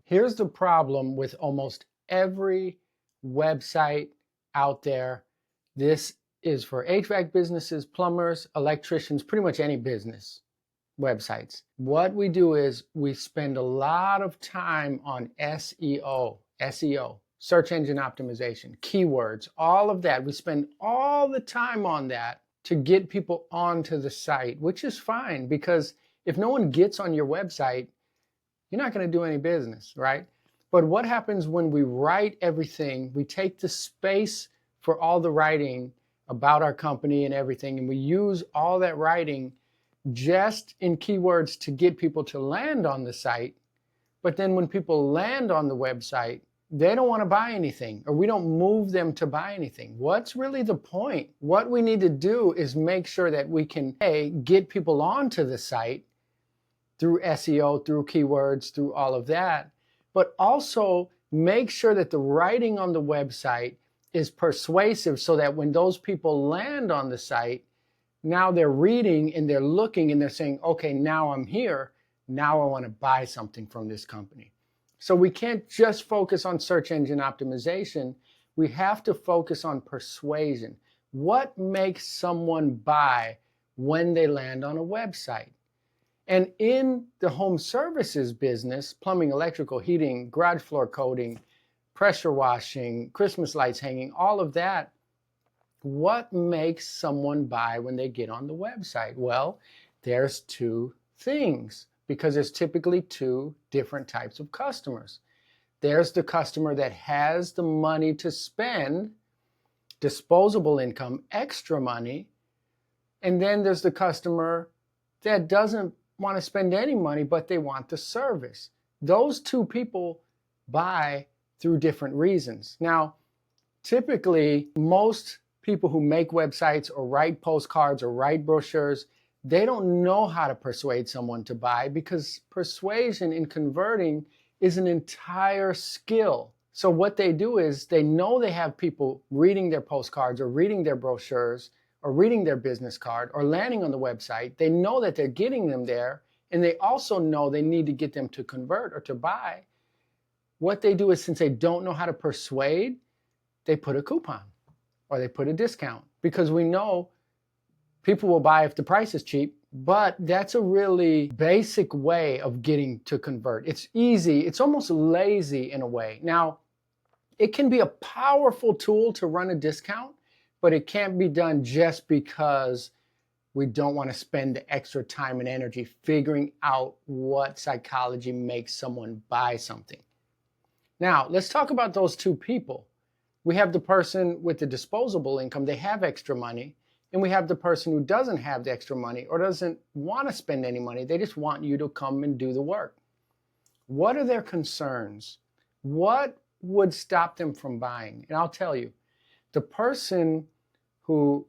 Here's the problem with almost every website out there. This is for HVAC businesses, plumbers, electricians, pretty much any business websites. What we do is we spend a lot of time on SEO, search engine optimization, keywords, all of that. We spend all the time on that to get people onto the site, which is fine because if no one gets on your website, you're not going to do any business, right? But what happens when we write everything, we take the space for all the writing about our company and everything, and we use all that writing just in keywords to get people to land on the site. But then when people land on the website, they don't want to buy anything, or we don't move them to buy anything. What's really the point? What we need to do is make sure that we can, A, get people onto the site through SEO, through keywords, through all of that, but also make sure that the writing on the website is persuasive so that when those people land on the site, now they're reading and they're looking and they're saying, okay, now I'm here. Now I want to buy something from this company. So we can't just focus on search engine optimization. We have to focus on persuasion. What makes someone buy when they land on a website? And in the home services business, plumbing, electrical, heating, garage floor coating, pressure washing, Christmas lights hanging, all of that, what makes someone buy when they get on the website? Well, there's two things because there's typically two different types of customers. There's the customer that has the money to spend, disposable income, extra money, and then there's the customer that doesn't want to spend any money, but they want the service. Those two people buy through different reasons. Now, typically, most people who make websites or write postcards or write brochures, they don't know how to persuade someone to buy because persuasion in converting is an entire skill. So what they do is they know they have people reading their postcards or reading their brochures or reading their business card or landing on the website. They know that they're getting them there, and they also know they need to get them to convert or to buy. What they do is, since they don't know how to persuade, they put a coupon or they put a discount because we know people will buy if the price is cheap, but that's a really basic way of getting to convert. It's easy. It's almost lazy in a way. Now, it can be a powerful tool to run a discount, but it can't be done just because we don't want to spend the extra time and energy figuring out what psychology makes someone buy something. Now, let's talk about those two people. We have the person with the disposable income, they have extra money, and we have the person who doesn't have the extra money or doesn't want to spend any money. They just want you to come and do the work. What are their concerns? What would stop them from buying? And I'll tell you, the person who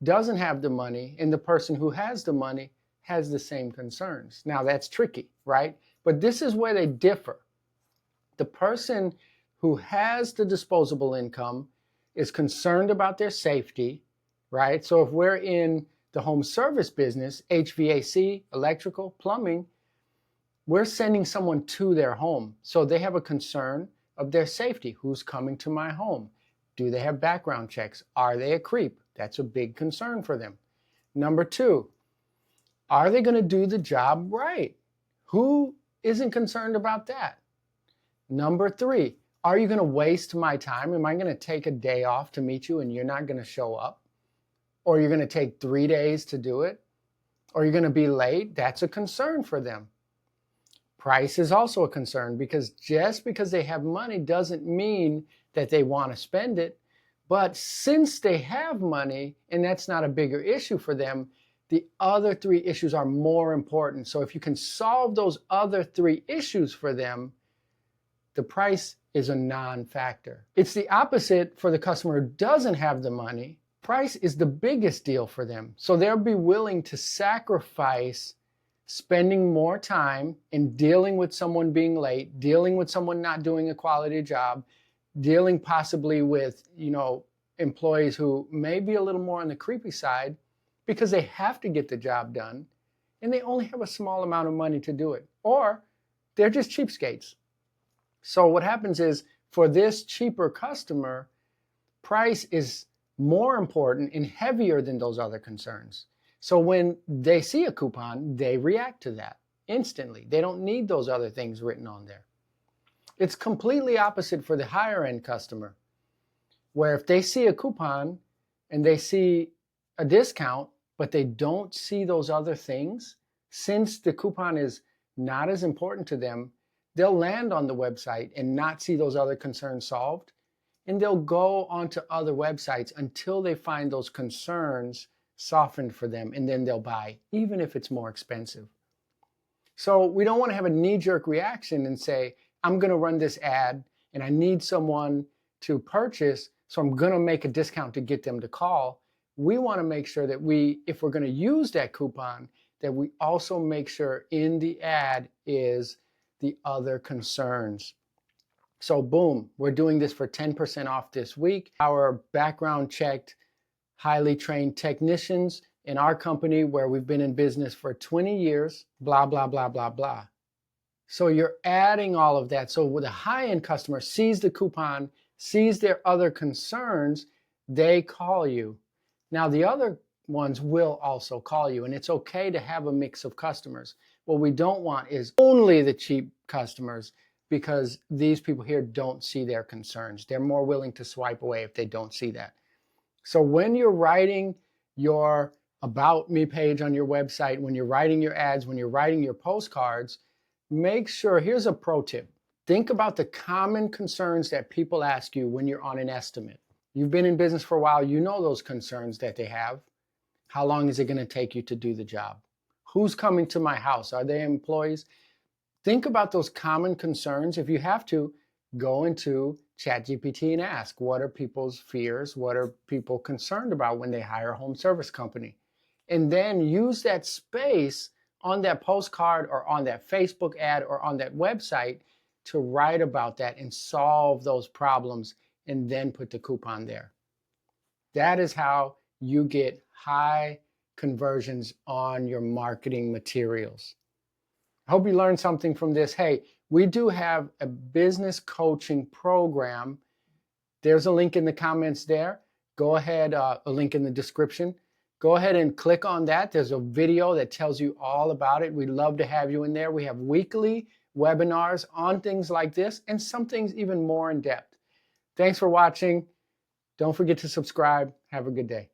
doesn't have the money and the person who has the money has the same concerns. Now that's tricky, right? But this is where they differ. The person who has the disposable income is concerned about their safety, right? So if we're in the home service business, HVAC, electrical, plumbing, we're sending someone to their home. So they have a concern of their safety. Who's coming to my home? Do they have background checks? Are they a creep? That's a big concern for them. Number two, are they going to do the job right? Who isn't concerned about that? Number three, are you going to waste my time? Am I going to take a day off to meet you and you're not going to show up? Or you're going to take 3 days to do it? Or you're going to be late? That's a concern for them. Price is also a concern because just because they have money doesn't mean that they want to spend it. But since they have money and that's not a bigger issue for them, the other three issues are more important. So if you can solve those other three issues for them, the price is a non-factor. It's the opposite for the customer who doesn't have the money. Price is the biggest deal for them. So they'll be willing to sacrifice spending more time in dealing with someone being late, dealing with someone not doing a quality job, dealing possibly with, employees who may be a little more on the creepy side because they have to get the job done and they only have a small amount of money to do it. Or they're just cheapskates. So what happens is, for this cheaper customer, price is more important and heavier than those other concerns. So when they see a coupon, they react to that instantly. They don't need those other things written on there. It's completely opposite for the higher end customer, where if they see a coupon and they see a discount, but they don't see those other things, since the coupon is not as important to them, they'll land on the website and not see those other concerns solved. And they'll go onto other websites until they find those concerns softened for them, and then they'll buy, even if it's more expensive. So we don't want to have a knee-jerk reaction and say, I'm going to run this ad and I need someone to purchase, so I'm going to make a discount to get them to call. We want to make sure that if we're going to use that coupon, that we also make sure in the ad is the other concerns. So boom, we're doing this for 10% off this week. Our background checked, highly trained technicians in our company, where we've been in business for 20 years, blah, blah, blah, blah, blah. So you're adding all of that. So when the high-end customer sees the coupon, sees their other concerns, they call you. Now the other ones will also call you, and it's okay to have a mix of customers. What we don't want is only the cheap customers, because these people here don't see their concerns. They're more willing to swipe away if they don't see that. So when you're writing your About Me page on your website, when you're writing your ads, when you're writing your postcards, make sure, here's a pro tip. Think about the common concerns that people ask you when you're on an estimate. You've been in business for a while, you know those concerns that they have. How long is it going to take you to do the job? Who's coming to my house? Are they employees? Think about those common concerns. If you have to, go into ChatGPT and ask, what are people's fears? What are people concerned about when they hire a home service company? And then use that space on that postcard or on that Facebook ad or on that website to write about that and solve those problems, and then put the coupon there. That is how you get high conversions on your marketing materials. I hope you learned something from this. Hey, we do have a business coaching program. There's a link in the comments there. Go ahead, a link in the description. Go ahead and click on that. There's a video that tells you all about it. We'd love to have you in there. We have weekly webinars on things like this, and some things even more in depth. Thanks for watching. Don't forget to subscribe. Have a good day.